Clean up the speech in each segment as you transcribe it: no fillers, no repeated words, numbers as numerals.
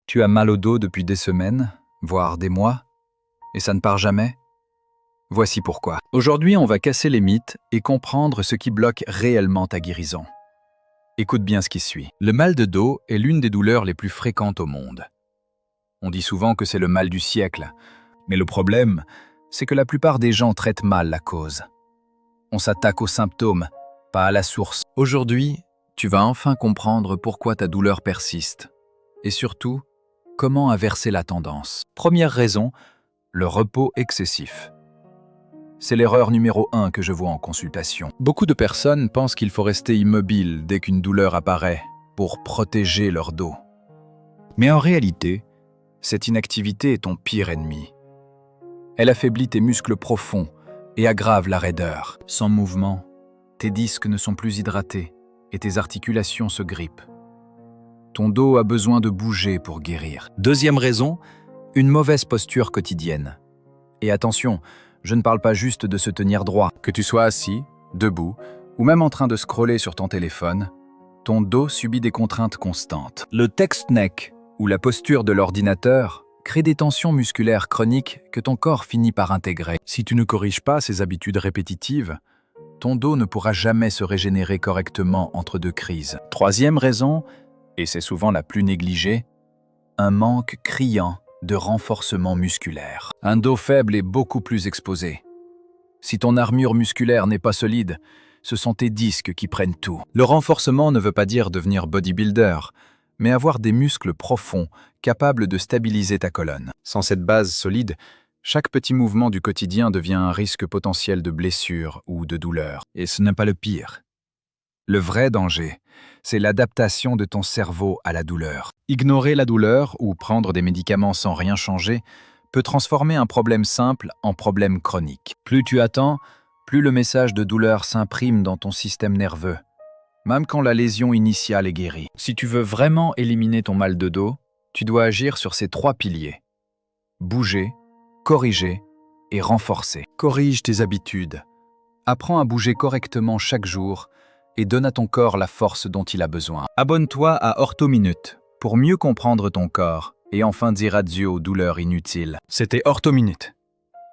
Tu as mal au dos depuis des semaines, voire des mois, et ça ne part jamais? Voici pourquoi. Aujourd'hui, on va casser les mythes et comprendre ce qui bloque réellement ta guérison. Écoute bien ce qui suit. Le mal de dos est l'une des douleurs les plus fréquentes au monde. On dit souvent que c'est le mal du siècle, mais le problème, c'est que la plupart des gens traitent mal la cause. On s'attaque aux symptômes, pas à la source. Aujourd'hui, tu vas enfin comprendre pourquoi ta douleur persiste, et surtout, comment inverser la tendance. Première raison, le repos excessif. C'est l'erreur numéro 1 que je vois en consultation. Beaucoup de personnes pensent qu'il faut rester immobile dès qu'une douleur apparaît pour protéger leur dos. Mais en réalité, cette inactivité est ton pire ennemi. Elle affaiblit tes muscles profonds et aggrave la raideur. Sans mouvement, tes disques ne sont plus hydratés et tes articulations se grippent. Ton dos a besoin de bouger pour guérir. Deuxième raison, une mauvaise posture quotidienne. Et attention, je ne parle pas juste de se tenir droit. Que tu sois assis, debout, ou même en train de scroller sur ton téléphone, ton dos subit des contraintes constantes. Le text neck, ou la posture de l'ordinateur, crée des tensions musculaires chroniques que ton corps finit par intégrer. Si tu ne corriges pas ces habitudes répétitives, ton dos ne pourra jamais se régénérer correctement entre deux crises. Troisième raison, et c'est souvent la plus négligée, un manque criant de renforcement musculaire. Un dos faible est beaucoup plus exposé. Si ton armure musculaire n'est pas solide, ce sont tes disques qui prennent tout. Le renforcement ne veut pas dire devenir bodybuilder, mais avoir des muscles profonds capables de stabiliser ta colonne. Sans cette base solide, chaque petit mouvement du quotidien devient un risque potentiel de blessure ou de douleur. Et ce n'est pas le pire. Le vrai danger, c'est l'adaptation de ton cerveau à la douleur. Ignorer la douleur ou prendre des médicaments sans rien changer peut transformer un problème simple en problème chronique. Plus tu attends, plus le message de douleur s'imprime dans ton système nerveux, même quand la lésion initiale est guérie. Si tu veux vraiment éliminer ton mal de dos, tu dois agir sur ces 3 piliers. Bouger, corriger et renforcer. Corrige tes habitudes. Apprends à bouger correctement chaque jour et donne à ton corps la force dont il a besoin. Abonne-toi à OrthoMinute pour mieux comprendre ton corps et enfin dire adieu aux douleurs inutiles. C'était OrthoMinute.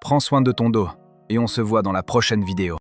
Prends soin de ton dos et on se voit dans la prochaine vidéo.